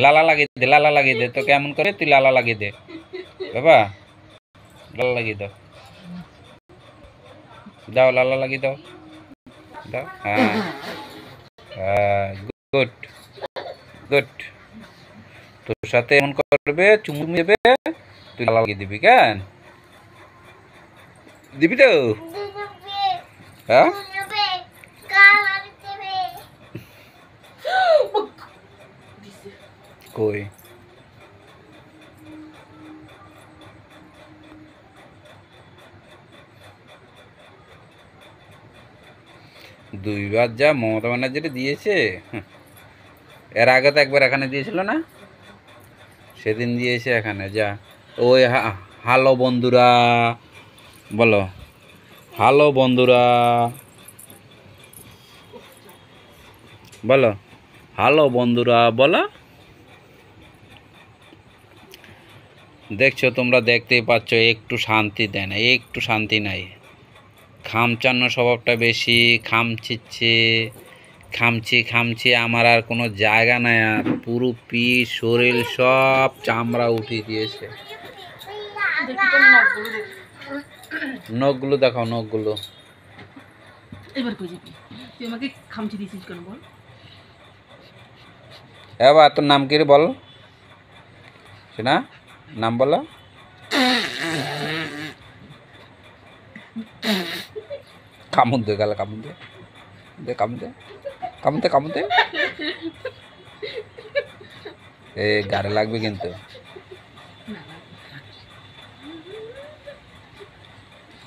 লালা লাগিয়ে দে তো কেমন করে তুই লালা লাগিয়ে দে বাবা, লালা লাগিয়ে দাও, দাও লালা লাগিয়ে দাও, দাও। হ্যাঁ, গুড গুড। তোর সাথে এমন করবে, চুমু দেবে, তুই লালা লাগিয়ে দিবি, কেন দিবি তো? হ্যাঁ কই দুইবার যা মমতা ব্যানার্জি দিয়েছে, এর আগে তো একবার এখানে দিয়েছিল না, সেদিন দিয়েছে এখানে। যা ওই হ্যালো বন্ধুরা বলো, হ্যালো বন্ধুরা বলো, হ্যালো বন্ধুরা বলো। দেখছো তোমরা, দেখতেই পাচ্ছ, একটু শান্তি দেয় না, একটু শান্তি নাই। খামচানো স্বভাবটা বেশি, খামচিচ্ছে, খামছি আমার আর কোনো জায়গা নাই, আর পুরো পিঠ শরীর সব চামড়া উঠিয়ে দিয়েছে। নখগুলো দেখাও, নখগুলো। এবার কই যাবি তুই? আমাকে খামচি দিছিস কেন বল? এবার তোর নাম কি রে বল, সেনা নাম বলো। কামড় দে গালে, কামড় দে, দে কামড় দে, কামড় দে, কামড় দে। এ গাড়ে লাগবে কিন্তু।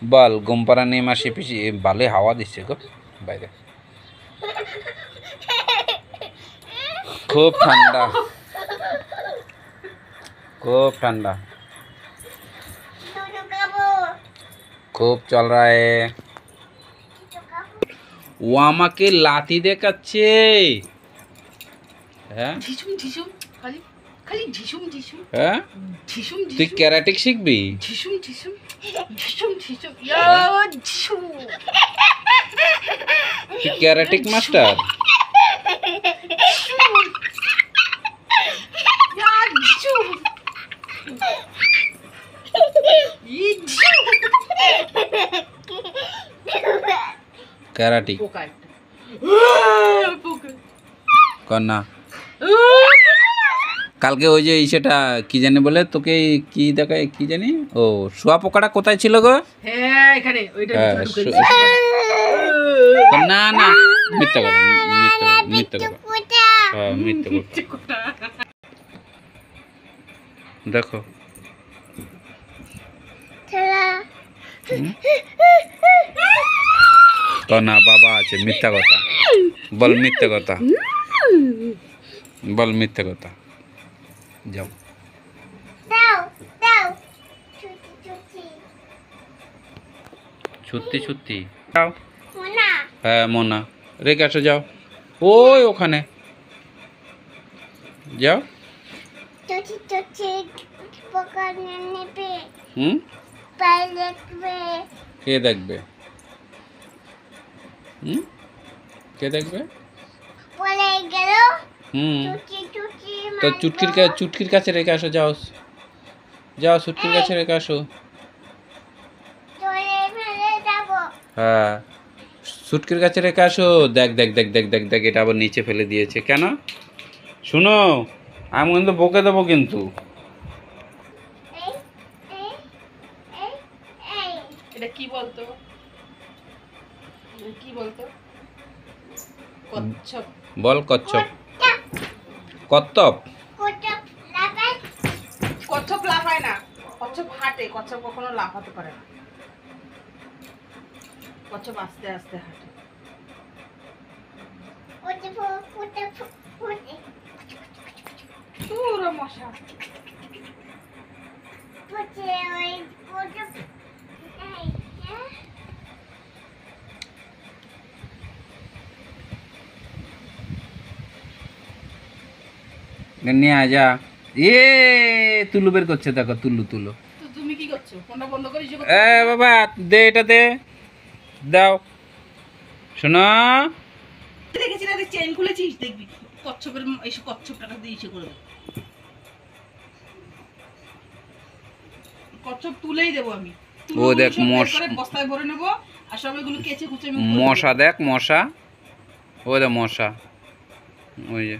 বল গোমপাড়া নিয়ে মাসি পিসি ভালোই হাওয়া দিচ্ছে গো বাইরে, খুব ঠান্ডা, খুব ঠান্ডা, খুব চল রা है। ও আমাকে লাথি দেখাচ্ছে। হ্যাঁ ঝিসুম ঝিসুম, খালি খালি ঝিসুম ঝিসুম। হ্যাঁ ঝিসুম তুই ক্যারাটিক শিখবি? ঝিসুম ঝিসুম ঝিসুম ঝিসুম, ইয়া ঝিসুম। তুই ক্যারাটিক মাস্টার? ইয়া ঝিসুম ই ঝিসুম। ক্যারাটিক পোকা একটা, পোকা কন্যা। কালকে ওই যে সেটা কি জানি বলে তোকে, কি দেখায় কি জানি, ও শুয়া পোকাটা কোথায় ছিল গো? হ্যাঁ এখানে ওইটা ঢুকে দিয়েছে। না না মিথ্যা কথা, মিথ্যা কথা, হ্যাঁ মিথ্যা কথা। দেখো কন্যা বাবা আছে, মিথ্যা কথা বল, মিথ্যা কথা বল, মিথ্যা কথা। যাও সত্যি সত্যি যাও। হ্যাঁ মোনা রেখে আসো, যাও ওই ওখানে যাও। হুম কে দেখবে? হুম কে দেখবে? হুম তো চুটকির কাছে রেখে আসো, যাও যাও চুটকির কাছে রেখে আসো। হ্যাঁ চুটকির কাছে রেখে আসো। দেখ দেখ দেখ দেখ দেখ দেখ, এটা আবার নিচে ফেলে দিয়েছে কেন? শুনো আমি কিন্তু বকে দেবো কিন্তু। এটা কি বলতো, কি বলতো? কচ্ছপ বল, কচ্ছপ, কত্তপ। কচ্ছপ লাফায় না, কচ্ছপ হাঁটে, কচ্ছপ কখনো লাফাতে পারে না, কচ্ছপ আস্তে আস্তে হাঁটে। পুরো মশা। নিয়ে যা। এ তুলু বের করছে, দেখো তুলু তুলু। তুমি কি করছো? ফোনটা বন্ধ করে এ বাবা দে, এটা দে, দাও শোনা। দেখেছি না, চেন খুলেছিস, দেখবি কচ্ছপের এসে কচ্ছপ টাকা দিয়ে ইসে করে দেবো। কচ্ছপ তুলেই দেবো আমি। ও দেখ বস্তায় ভরে নেবো আর সব এগুলো কেচে কুচে মশা, দেখ মশা, ও দেখ মশা, ওই যে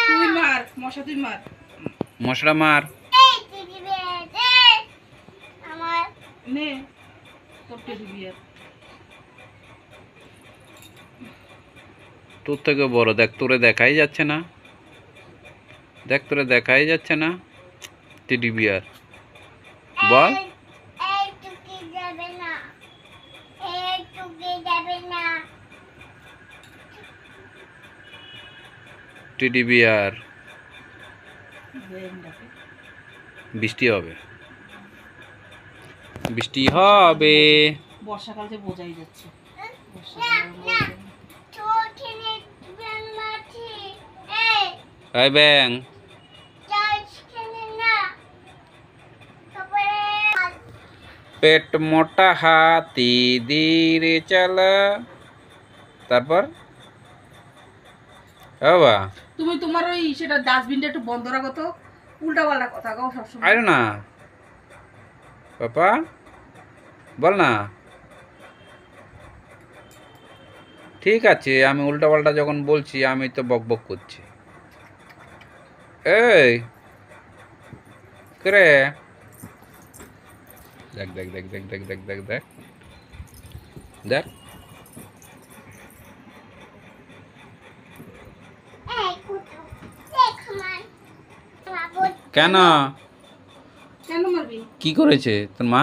তুই মার মশা, তুই মার মশাটা মার। নে তোর টেডি বিয়ার। তোর থেকে বড়, দেখ তোরে দেখাই যাচ্ছে না, দেখ তোরে দেখাই যাচ্ছে না টেডি বিয়ার। বল টেডি বিয়ার। বৃষ্টি হবে, বৃষ্টি হবে। বর্ষাকাল যে বোঝাই যাচ্ছে। এই ব্যাং পেট মোটা হাতি ধীরে চালা, তারপর বাবা তুমি তোমার ওই সেটা ডাস্টবিনটা একটু বন্ধ রাখো তো, উল্টা পাল্টা কথা কও সবসময়। আরে না পাপা, বল না। ঠিক আছে, আমি উল্টা পাল্টা যখন বলছি আমি তো বক বক করছি। এই করে দেখ দেখ দেখ দেখ দেখ দেখ দেখ দেখ দেখ কেন কেন মারবি? কি করেছে তোর মা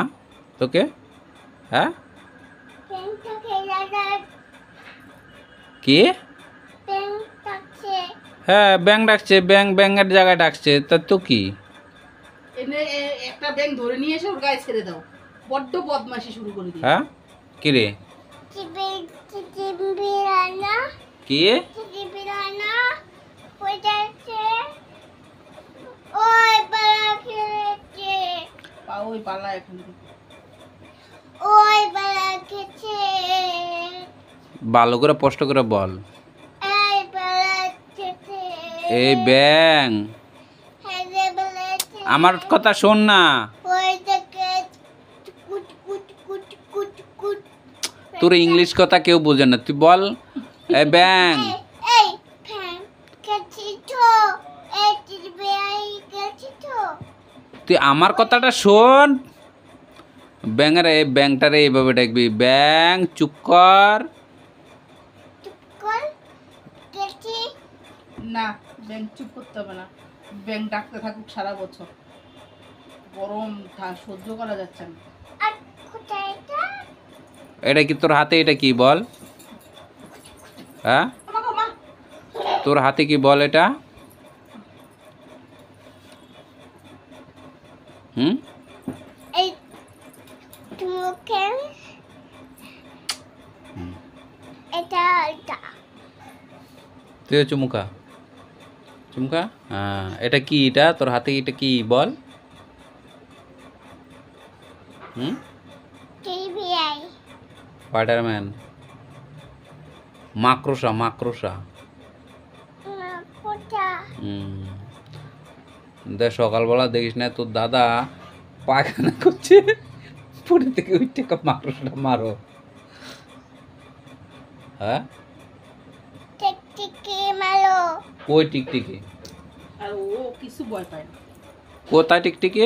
তোকে? হ্যাঁ কি? হ্যাঁ ব্যাং ডাকছে, ব্যাঙের জায়গায় ডাকছে, তা তো কি? এনে একটা ব্যাঙ ধরে নিয়ে এসে ওর গায়ে ছেড়ে দাও, বড্ড বদমাশি শুরু করে দিই। হ্যাঁ কি রে কি? ওই পালা এখন ভালো করে স্পষ্ট করে বল। এই ব্যাং আমার কথা শোন না, তোর ইংলিশ কথা কেউ বোঝে না, তুই বল। এই ব্যাং তুই আমার কথাটা শোন। ব্যাঙের এই ব্যাংটারে এইভাবে ডাকবি, ব্যাং চুপ কর। না, ব্যাঙ চুপ করতে হবে না, ব্যাঙ ডাকতে থাকুক সারা বছর, গরম সহ্য করা যাচ্ছে না। এটা কি তোর হাতে? এটা কি বল? হ্যাঁ তোর হাতে কি বল এটা? হুম তুই চুমুকা চুমুকা। হ্যাঁ এটা কি? এটা তোর হাতে এটা কি বল? হুম স্পাইডারম্যান, মাকড়সা মাকড়সা। দেখ সকালবেলা দেখিস না তোর দাদা পায়খানা করছে, পুরী থেকে উঠে মাকড়সাটা মারো। হ্যাঁ কই টিকটিকি? আর ও কিছু ভয় পায় না, কোথায় টিকটিকি?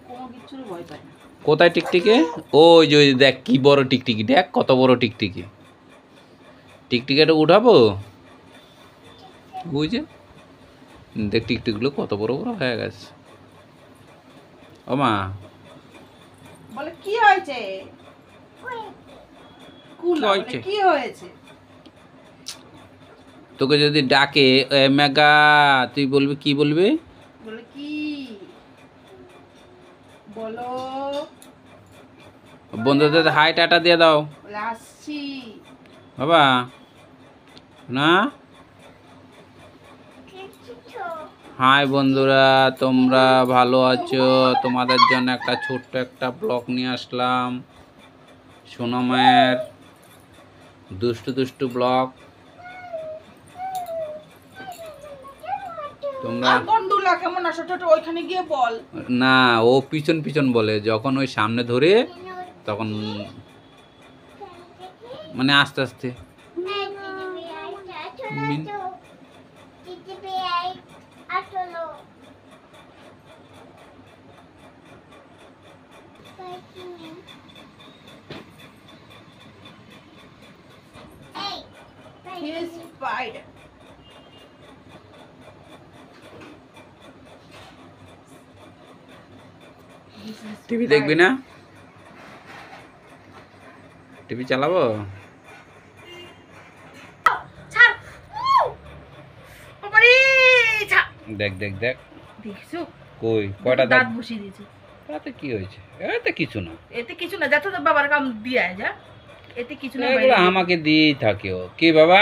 কোনো কিছুর ভয় পায় না। কোথায় টিকটিকি? ওই যে দেখ কি বড় টিকটিকি, দেখ কত বড় টিকটিকি। টিকটিকিটা উঠাবো, বুঝে দেখ টিকটিকগুলো কত বড় বড় হয়ে গেছে। ও মা বলে কি হয়েছে? কি হয়েছে? তোকে যদি ডাকে মেগা, তুই বলবি কি? বলবি বলে কি? বলো বন্ধুদের হাই টাটা দিয়ে দাও। বলে আসছি বাবা না হাই বন্ধুরা, তোমরা ভালো আছো? তোমাদের জন্য একটা ছোট্ট একটা ব্লগ নিয়ে আসলাম, সোনা মায়ের দুষ্টু দুষ্টু ব্লগ। তোমরা আর বন্ধুরা কেমন আছো? ছোট ওইখানে গিয়ে বল। না, ও পিছন পিছন বলে, যখন ওই সামনে ধরে তখন মানে আস্তে আস্তে He's spider. This is TV দেখবি না? টিভি চালাবো? ছাড়। বাবারে, ছাড়। দেখ দেখ দেখ, দেখছো? কই কয়টা দাঁত দাঁত? বসিয়ে দিয়েছে। তাতে কি হয়েছে? এতে কিছু না, এতে কিছু না, যাতে তোর বাবার কাম দিয়ে আয় যা। এতে কিছু না। এগুলো আমাকে দিয়েই থাকে ও। কি বাবা?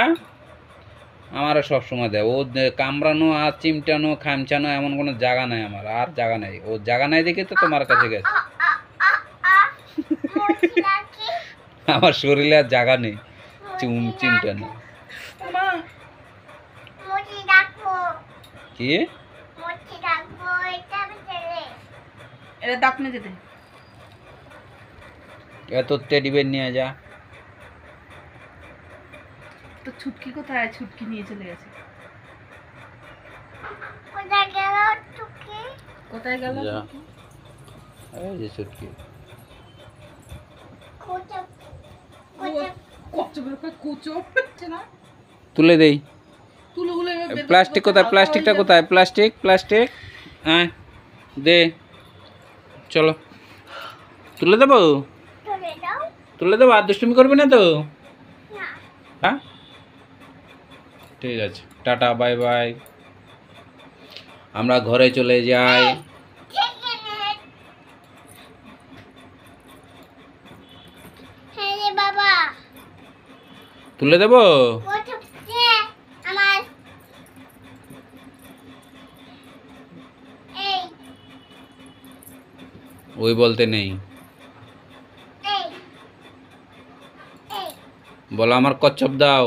আমারও সব সময় দেয় ও। কামড়ানো আর চিমটানো খামচানো এমন কোনো জায়গা নাই আমার, আর জায়গা নাই। ও জায়গা নাই দেখে তো তোমার কাছে গেছে। আমার শরীরে আর জায়গা নেই চিমটানো। মা, কি এটা দাঁত নিয়ে যেতে। এত টেডি বের নিয়ে যা। তো ছুটকি কোথায়? ছুটকি নিয়ে চলে গেছে। কোথায় গেল? যা। এই যে ছুটকি। কুচো হচ্ছে না। তুলে দেই। তুলোগুলো প্লাস্টিক কোথায়? প্লাস্টিকটা কোথায়? প্লাস্টিক প্লাস্টিক হ্যাঁ দে, চলো তুলে দেবো। তুলে দেবো, আর দুষ্টুমি করবি না তো? হ্যাঁ ঠিক আছে, টাটা বাই বাই। আমরা ঘরে চলে যাই। বাবা তুলে দেবো। আমার এই ওই বলতে নেই, এই এই বলো আমার কচ্ছপ দাও।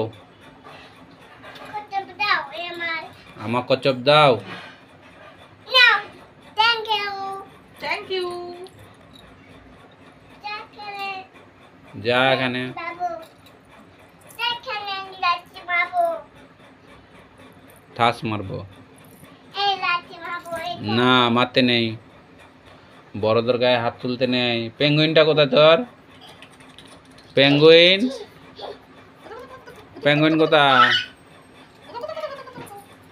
কত দাও আমার আমার কচ্ছপ দাও। নাও থ্যাংক ইউ থ্যাংক ইউ। যা এখানে। বাবু এখানে লাচ্ছি বাবু ঠাস মারবো। এই লাচ্ছি বাবু এই না মারতে নেই, বড়দের গায়ে হাত তুলতে নেই। পেঙ্গুইনটা কোথায় তোর? পেঙ্গুইন, পেঙ্গুইন কোথায়?